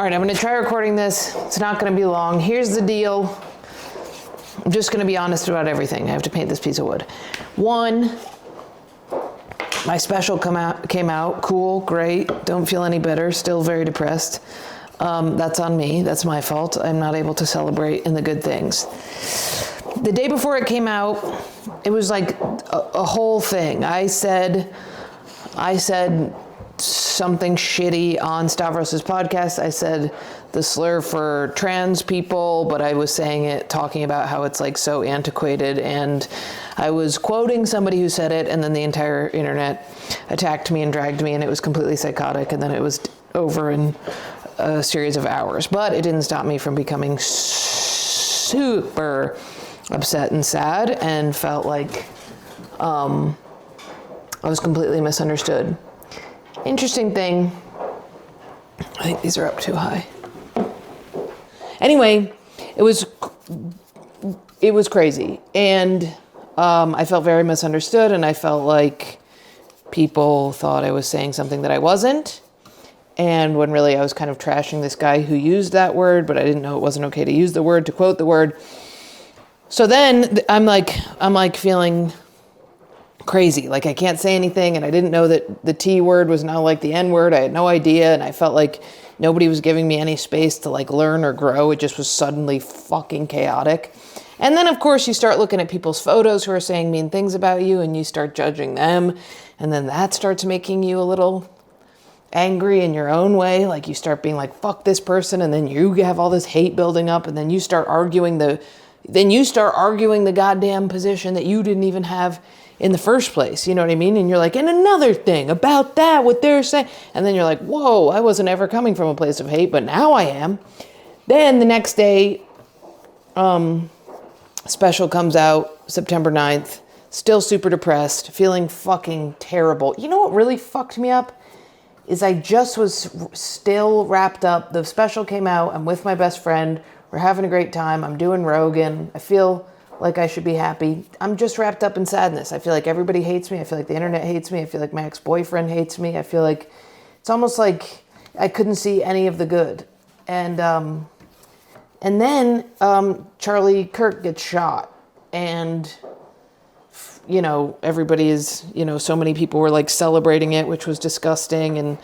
All right, I'm going to try recording this. It's not going to be long. Here's the deal. I'm just going to be honest about everything. I have to paint this piece of wood. One, my special came out. Cool, great. Don't feel any better. Still very depressed. That's on me. That's my fault. I'm not able to celebrate in the good things. The day before it came out, it was like a whole thing. I said something shitty on Stavros's podcast. I said the slur for trans people, but I was saying it, talking about how it's like so antiquated, and I was quoting somebody who said it, and then the entire internet attacked me and dragged me, and it was completely psychotic, and then it was over in a series of hours. But it didn't stop me from becoming super upset and sad, and felt like I was completely misunderstood. Interesting thing, I think these are up too high. Anyway, it was crazy, and I felt very misunderstood, and I felt like people thought I was saying something that I wasn't, and when really I was kind of trashing this guy who used that word, but I didn't know it wasn't okay to use the word, to quote the word. So then I'm like feeling crazy, like I can't say anything, and I didn't know that the T word was now like the N word. I had no idea, and I felt like nobody was giving me any space to like learn or grow. It just was suddenly fucking chaotic. And then of course you start looking at people's photos who are saying mean things about you, and you start judging them, and then that starts making you a little angry in your own way. Like you start being like, fuck this person, and then you have all this hate building up, and then you start arguing the goddamn position that you didn't even have in the first place, you know what I mean? And you're like, and another thing about that, what they're saying. And then you're like, whoa, I wasn't ever coming from a place of hate, but now I am. Then the next day, special comes out, September 9th, still super depressed, feeling fucking terrible. You know what really fucked me up? Is I just was still wrapped up. The special came out, I'm with my best friend, we're having a great time, I'm doing Rogan, I feel like I should be happy. I'm just wrapped up in sadness. I feel like everybody hates me. I feel like the internet hates me. I feel like my ex-boyfriend hates me. I feel like it's almost like I couldn't see any of the good. And then Charlie Kirk gets shot, and you know, everybody is, you know, so many people were like celebrating it, which was disgusting. And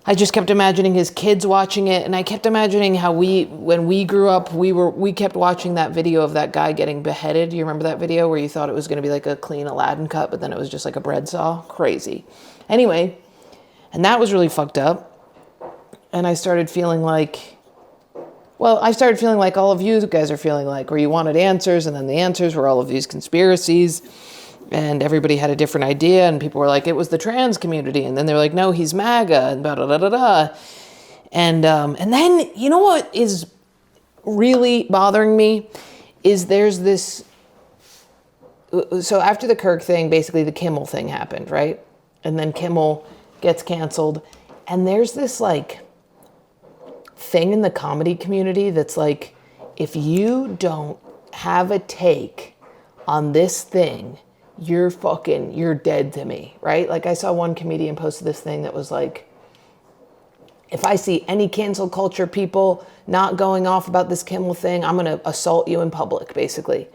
I just kept imagining his kids watching it, and I kept imagining how when we grew up, we kept watching that video of that guy getting beheaded. You remember that video where you thought it was going to be like a clean Aladdin cut, but then it was just like a bread saw? Crazy. Anyway, and that was really fucked up. And I started feeling like all of you guys are feeling like, where you wanted answers, and then the answers were all of these conspiracies. And everybody had a different idea, and people were like, it was the trans community. And then they're like, no, he's MAGA, and da-da-da-da-da. And then, you know what is really bothering me is there's this, so after the Kirk thing, basically the Kimmel thing happened, right? And then Kimmel gets canceled. And there's this like thing in the comedy community that's like, if you don't have a take on this thing, you're dead to me, right? Like I saw one comedian posted this thing that was like, if I see any cancel culture people not going off about this Kimmel thing, I'm going to assault you in public, basically.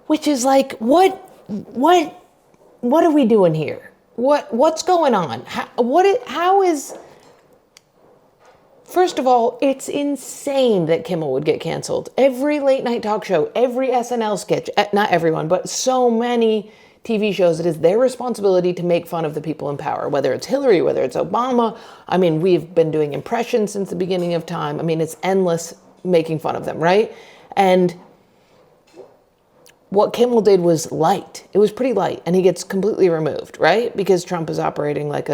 Which is like, what are we doing here? What's going on? How is, first of all, it's insane that Kimmel would get canceled. Every late night talk show, every SNL sketch, not everyone, but so many TV shows, it is their responsibility to make fun of the people in power, whether it's Hillary, whether it's Obama. I mean, we've been doing impressions since the beginning of time. I mean, it's endless making fun of them, right? And what Kimmel did was light. It was pretty light, and he gets completely removed, right? Because Trump is operating like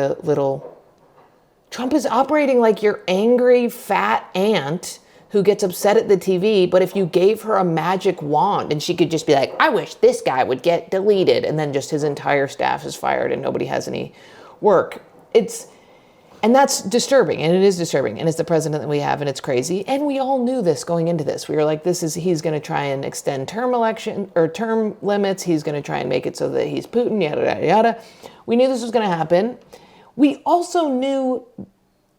your angry fat aunt who gets upset at the TV, but if you gave her a magic wand and she could just be like, I wish this guy would get deleted, and then just his entire staff is fired and nobody has any work. And that's disturbing, and it is disturbing, and it's the president that we have, and it's crazy. And we all knew this going into this. We were like, he's going to try and extend term limits. He's going to try and make it so that he's Putin, yada, yada, yada. We knew this was going to happen. We also knew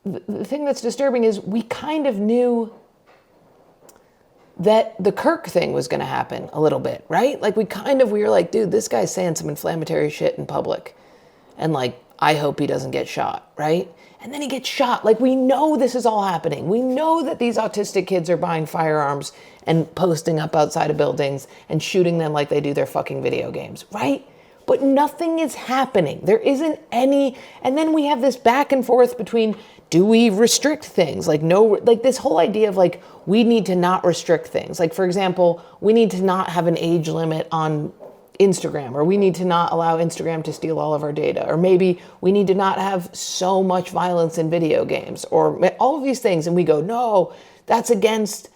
the thing that's disturbing is we kind of knew that the Kirk thing was going to happen a little bit, right? Like we were like, dude, this guy's saying some inflammatory shit in public. And like, I hope he doesn't get shot, right? And then he gets shot. Like we know this is all happening. We know that these autistic kids are buying firearms and posting up outside of buildings and shooting them like they do their fucking video games, right? But nothing is happening. There isn't any. And then we have this back and forth between, do we restrict things? Like this whole idea of like, we need to not restrict things. Like, for example, we need to not have an age limit on Instagram, or we need to not allow Instagram to steal all of our data, or maybe we need to not have so much violence in video games, or all of these things. And we go, no, that's against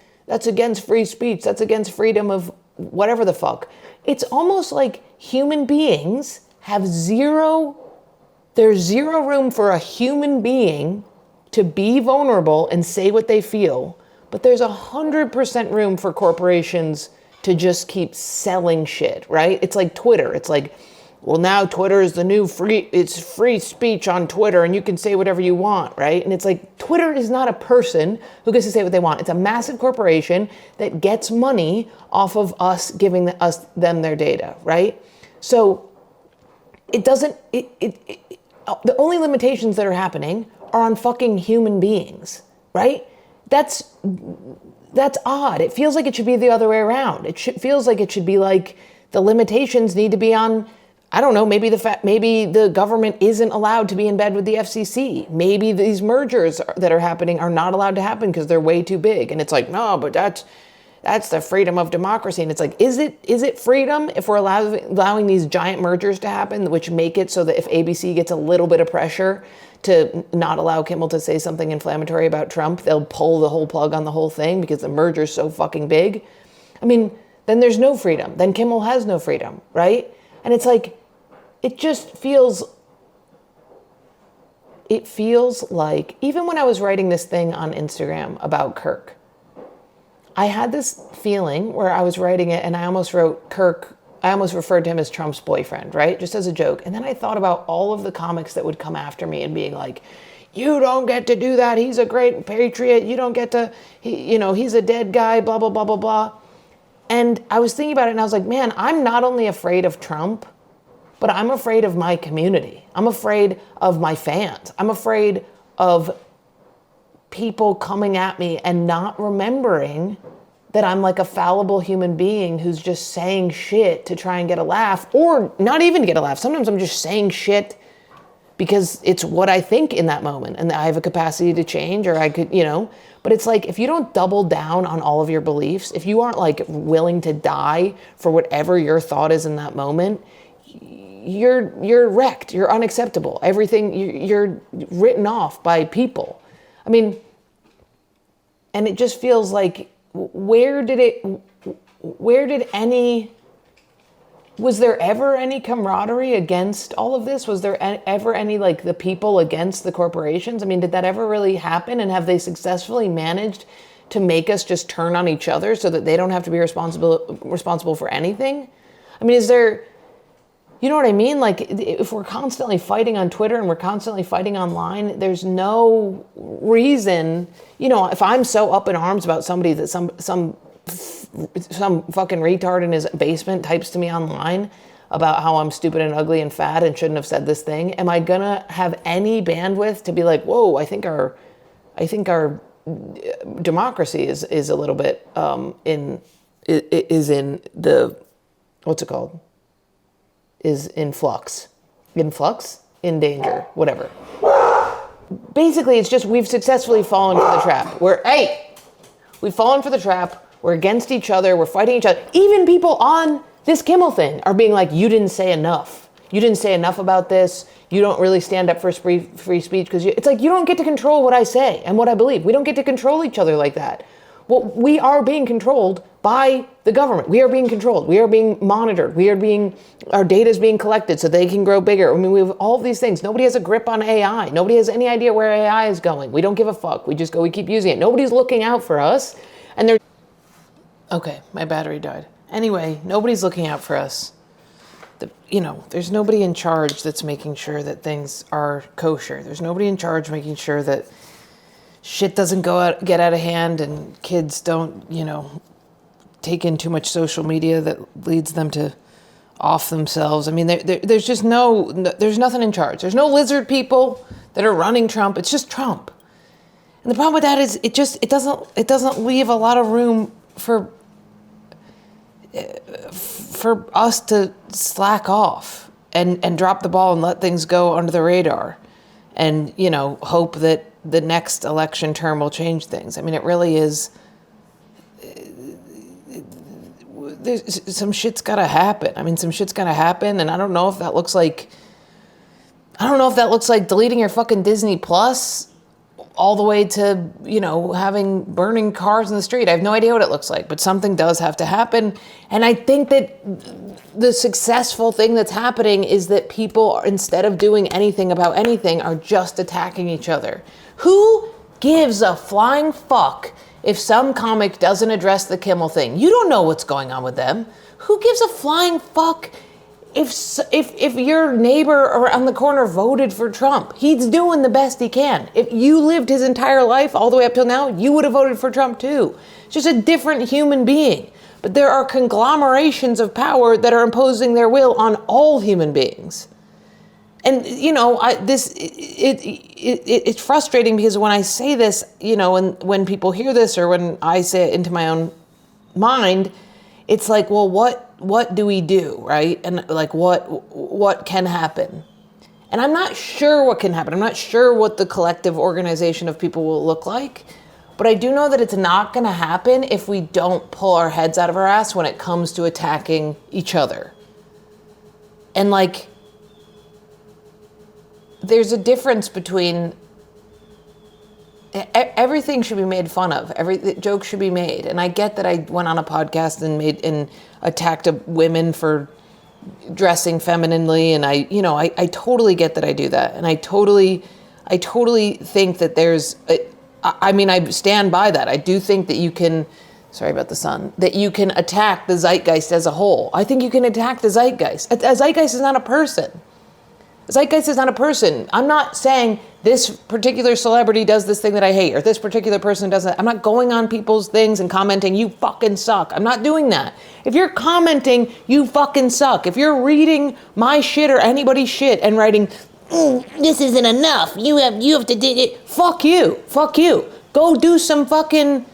free speech. That's against freedom of whatever the fuck. It's almost like human beings have there's zero room for a human being to be vulnerable and say what they feel, but there's 100% room for corporations to just keep selling shit, right? It's like Twitter. It's like, well, now Twitter is the new it's free speech on Twitter and you can say whatever you want, right? And it's like, Twitter is not a person who gets to say what they want. It's a massive corporation that gets money off of us giving them their data, right? So the only limitations that are happening are on fucking human beings, right? That's odd. It feels like it should be the other way around. Feels like it should be like the limitations need to be on, I don't know, maybe the government isn't allowed to be in bed with the FCC. Maybe these mergers that are happening are not allowed to happen because they're way too big. And it's like, no, but that's the freedom of democracy. And it's like, is it freedom if we're allowing these giant mergers to happen, which make it so that if ABC gets a little bit of pressure to not allow Kimmel to say something inflammatory about Trump, they'll pull the whole plug on the whole thing because the merger's so fucking big? I mean, then there's no freedom. Then Kimmel has no freedom, right? And it's like, it feels like, even when I was writing this thing on Instagram about Kirk, I had this feeling where I was writing it and I almost wrote Kirk, I almost referred to him as Trump's boyfriend, right? Just as a joke. And then I thought about all of the comics that would come after me and being like, you don't get to do that. He's a great patriot. You don't get to, he's a dead guy, blah, blah, blah, blah, blah. And I was thinking about it and I was like, man, I'm not only afraid of Trump, but I'm afraid of my community. I'm afraid of my fans. I'm afraid of people coming at me and not remembering that I'm like a fallible human being who's just saying shit to try and get a laugh, or not even to get a laugh. Sometimes I'm just saying shit because it's what I think in that moment and I have a capacity to change, or I could, but it's like, if you don't double down on all of your beliefs, if you aren't like willing to die for whatever your thought is in that moment, you're wrecked. You're unacceptable. Everything, you're written off by people. I mean, and it just feels like, was there ever any camaraderie against all of this? Was there ever any, like, the people against the corporations? I mean, did that ever really happen? And have they successfully managed to make us just turn on each other so that they don't have to be responsible for anything? I mean, is there, you know what I mean? Like, if we're constantly fighting on Twitter and we're constantly fighting online, there's no reason, if I'm so up in arms about somebody that some fucking retard in his basement types to me online about how I'm stupid and ugly and fat and shouldn't have said this thing, am I gonna have any bandwidth to be like, whoa, I think our democracy is a little bit is in the, what's it called? Is in flux. In flux? In danger. Whatever. Basically, it's just we've successfully fallen for the trap. We've fallen for the trap. We're against each other. We're fighting each other. Even people on this Kimmel thing are being like, you didn't say enough. You didn't say enough about this. You don't really stand up for free speech because it's like, you don't get to control what I say and what I believe. We don't get to control each other like that. Well, we are being controlled by the government. We are being controlled. We are being monitored. Our data is being collected so they can grow bigger. I mean, we have all of these things. Nobody has a grip on AI. Nobody has any idea where AI is going. We don't give a fuck. We keep using it. Nobody's looking out for us. And okay, my battery died. Anyway, nobody's looking out for us. There's nobody in charge that's making sure that things are kosher. There's nobody in charge making sure that shit doesn't get out of hand, and kids don't, you know, take in too much social media that leads them to off themselves. I mean, there's just there's nothing in charge. There's no lizard people that are running Trump. It's just Trump. And the problem with that is it doesn't leave a lot of room for us to slack off and drop the ball and let things go under the radar and, you know, hope that the next election term will change things. I mean, it really is. Some shit's got to happen. I mean, some shit's got to happen, and I don't know if that looks like deleting your fucking Disney Plus all the way to, you know, having burning cars in the street. I have no idea what it looks like, but something does have to happen. And I think that the successful thing that's happening is that people, instead of doing anything about anything, are just attacking each other. Who gives a flying fuck if some comic doesn't address the Kimmel thing? You don't know what's going on with them. Who gives a flying fuck if your neighbor around the corner voted for Trump? He's doing the best he can. If you lived his entire life all the way up till now, you would have voted for Trump too. It's just a different human being. But there are conglomerations of power that are imposing their will on all human beings. And, you know, it's frustrating because when I say this, you know, and when people hear this or when I say it into my own mind, it's like, well, what do we do, right? And like, what can happen? And I'm not sure what can happen. I'm not sure what the collective organization of people will look like. But I do know that it's not going to happen if we don't pull our heads out of our ass when it comes to attacking each other. And like, there's a difference between everything should be made fun of. Every joke should be made. And I get that I went on a podcast and attacked women for dressing femininely. And I totally get that I do that. And I totally think that I stand by that. I do think that you can, sorry about the sun, that you can attack the zeitgeist as a whole. I think you can attack the zeitgeist. A zeitgeist is not a person. Zeitgeist is not a person. I'm not saying this particular celebrity does this thing that I hate or this particular person does that. I'm not going on people's things and commenting, you fucking suck. I'm not doing that. If you're commenting, you fucking suck. If you're reading my shit or anybody's shit and writing, this isn't enough, you have to do it, fuck you. Go do some fucking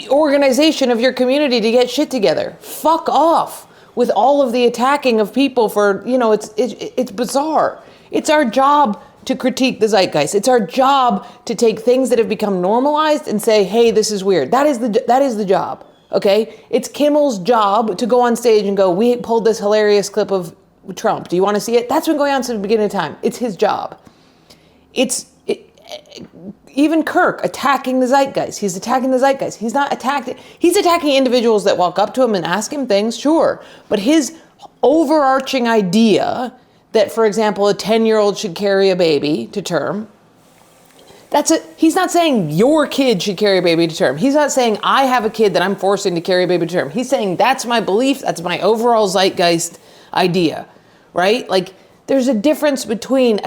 organization of your community to get shit together. Fuck off with all of the attacking of people for, you know, it's bizarre. It's our job to critique the zeitgeist. It's our job to take things that have become normalized and say, hey, this is weird. That is the job, okay? It's Kimmel's job to go on stage and go, we pulled this hilarious clip of Trump. Do you want to see it? That's been going on since the beginning of time. It's his job. Even Kirk attacking the zeitgeist. He's attacking the zeitgeist. He's attacking individuals that walk up to him and ask him things, sure. But his overarching idea that, for example, a 10-year-old should carry a baby to term, he's not saying your kid should carry a baby to term. He's not saying I have a kid that I'm forcing to carry a baby to term. He's saying that's my belief, that's my overall zeitgeist idea, right? Like, there's a difference between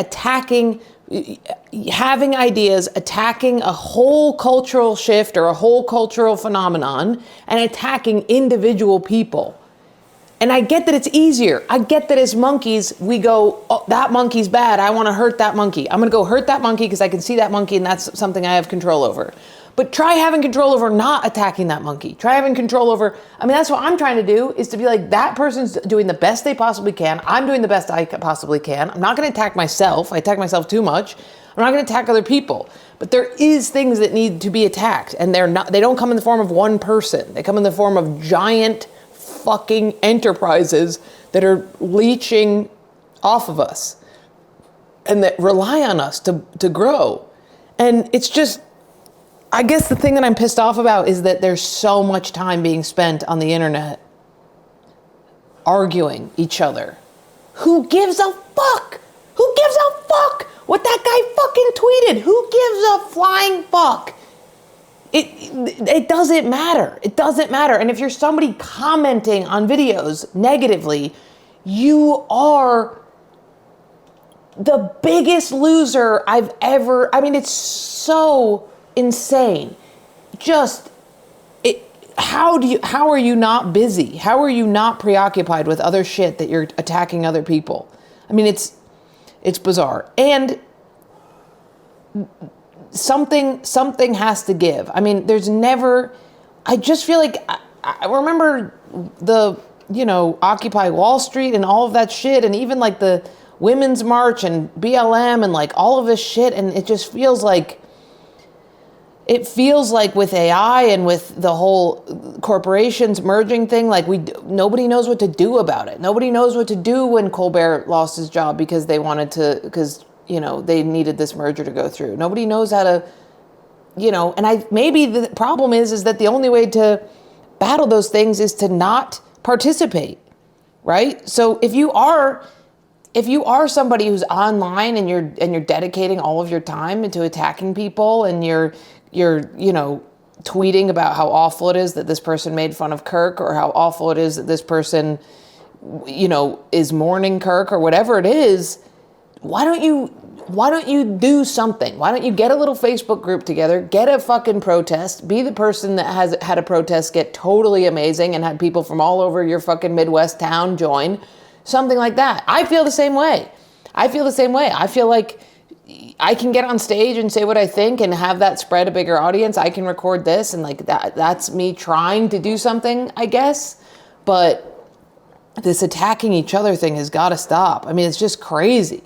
having ideas, attacking a whole cultural shift or a whole cultural phenomenon, and attacking individual people. And I get that it's easier. I get that as monkeys, we go, oh, that monkey's bad. I want to hurt that monkey. I'm going to go hurt that monkey because I can see that monkey and that's something I have control over. But try having control over not attacking that monkey. Try having control over, that's what I'm trying to do, is to be like, that person's doing the best they possibly can. I'm doing the best I possibly can. I'm not going to attack myself. I attack myself too much. I'm not going to attack other people. But there is things that need to be attacked. And they don't come in the form of one person. They come in the form of giant fucking enterprises that are leeching off of us and that rely on us to grow. And it's just, I guess the thing that I'm pissed off about is that there's so much time being spent on the internet arguing each other. Who gives a fuck? Who gives a fuck what that guy fucking tweeted? Who gives a flying fuck? It doesn't matter. It doesn't matter. And if you're somebody commenting on videos negatively, you are the biggest loser I've ever, it's insane. Just, how are you not busy? How are you not preoccupied with other shit that you're attacking other people? I mean, it's bizarre. And something has to give. I mean, I just feel like, I remember the, Occupy Wall Street and all of that shit, and even like the Women's March and BLM and like all of this shit, and it just feels like, with AI and with the whole corporations merging thing, like nobody knows what to do about it. Nobody knows what to do when Colbert lost his job because they they needed this merger to go through. Nobody knows how to, maybe the problem is that the only way to battle those things is to not participate, right? So if you are somebody who's online and you're dedicating all of your time into attacking people, and you're tweeting about how awful it is that this person made fun of Kirk, or how awful it is that this person, is mourning Kirk, or whatever it is, why don't you do something? Why don't you get a little Facebook group together, get a fucking protest, be the person that has had a protest get totally amazing and had people from all over your fucking Midwest town join, something like that. I feel the same way. I feel like I can get on stage and say what I think and have that spread a bigger audience. I can record this, and like that's me trying to do something, I guess. But this attacking each other thing has got to stop. I mean, it's just crazy.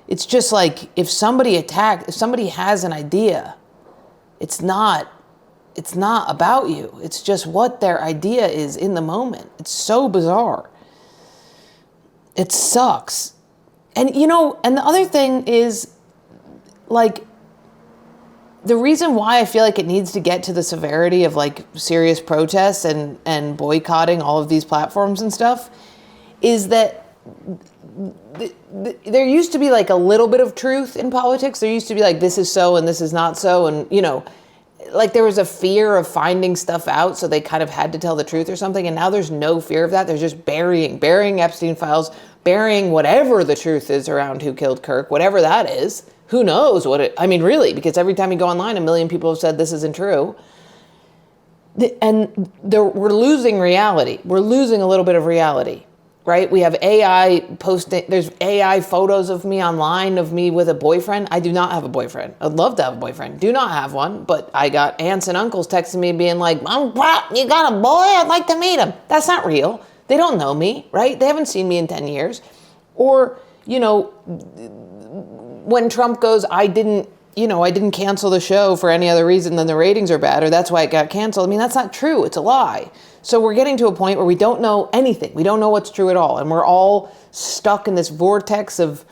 It's just like, if somebody has an idea, it's not about you. It's just what their idea is in the moment. It's so bizarre. It sucks. And and the other thing is, like, the reason why I feel like it needs to get to the severity of like serious protests and boycotting all of these platforms and stuff is that there used to be like a little bit of truth in politics. There used to be like, this is so and this is not so. And, like there was a fear of finding stuff out. So they kind of had to tell the truth or something. And now there's no fear of that. They're just burying Epstein files, burying whatever the truth is around who killed Kirk, whatever that is. Who knows really, because every time you go online, 1 million people have said this isn't true. And we're losing reality. We're losing a little bit of reality, right? We have AI posting, there's AI photos of me online, of me with a boyfriend. I do not have a boyfriend. I'd love to have a boyfriend. Do not have one, but I got aunts and uncles texting me being like, Mom, you got a boy? I'd like to meet him. That's not real. They don't know me, right? They haven't seen me in 10 years. Or, when Trump goes, I didn't cancel the show for any other reason than the ratings are bad, or that's why it got canceled. I mean, that's not true. It's a lie. So we're getting to a point where we don't know anything. We don't know what's true at all. And we're all stuck in this vortex of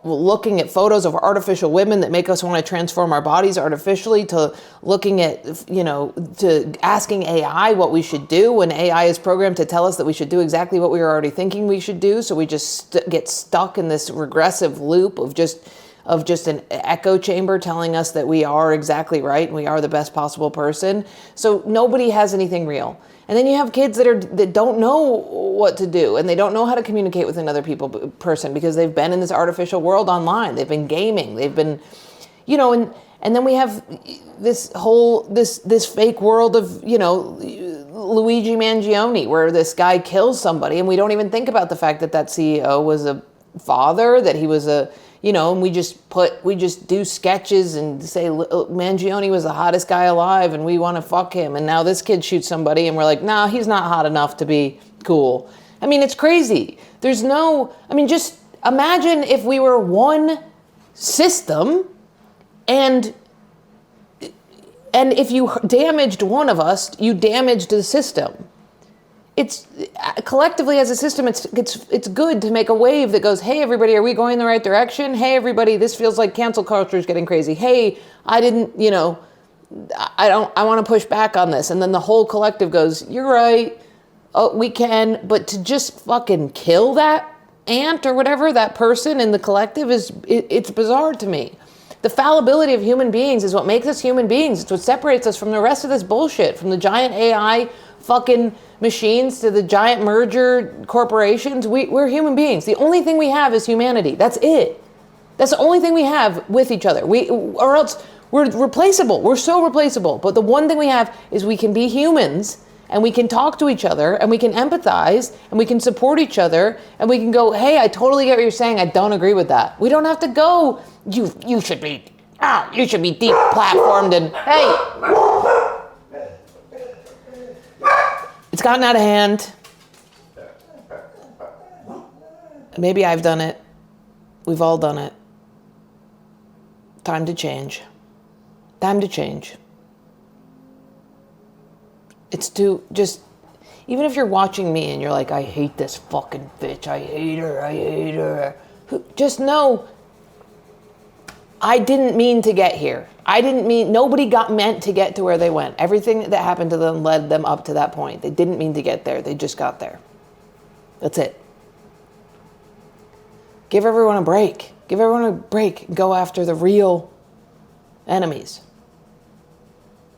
looking at photos of artificial women that make us want to transform our bodies artificially, to looking at, to asking AI what we should do when AI is programmed to tell us that we should do exactly what we were already thinking we should do. So we just get stuck in this regressive loop of just an echo chamber telling us that we are exactly right and we are the best possible person. So nobody has anything real. And then you have kids that don't know what to do, and they don't know how to communicate with another person because they've been in this artificial world online. They've been gaming. They've been, and then we have this whole, this fake world of, Luigi Mangione, where this guy kills somebody and we don't even think about the fact that CEO was a father, that he was and we just do sketches and say Mangione was the hottest guy alive and we want to fuck him. And now this kid shoots somebody and we're like, nah, he's not hot enough to be cool. I mean, it's crazy. Just imagine if we were one system and if you damaged one of us, you damaged the system. It's collectively as a system, it's good to make a wave that goes, hey, everybody, are we going in the right direction? Hey, everybody, this feels like cancel culture is getting crazy. Hey, I want to push back on this. And then the whole collective goes, you're right. Oh, we can. But to just fucking kill that ant or whatever, that person in the collective it's bizarre to me. The fallibility of human beings is what makes us human beings. It's what separates us from the rest of this bullshit, from the giant AI fucking machines to the giant merger corporations. We're human beings. The only thing we have is humanity. That's it. That's the only thing we have with each other. Or else We're replaceable. We're so replaceable. But the one thing we have is we can be humans, and we can talk to each other, and we can empathize, and we can support each other, and we can go, hey, I totally get what you're saying. I don't agree with that. We don't have to go, you should be deplatformed, and hey. It's gotten out of hand. Maybe I've done it. We've all done it. Time to change. Time to change. It's to just, even if you're watching me and you're like, I hate this fucking bitch, I hate her. Just know, I didn't mean to get here. Nobody got meant to get to where they went. Everything that happened to them led them up to that point. They didn't mean to get there. They just got there. That's it. Give everyone a break. Give everyone a break. Go after the real enemies.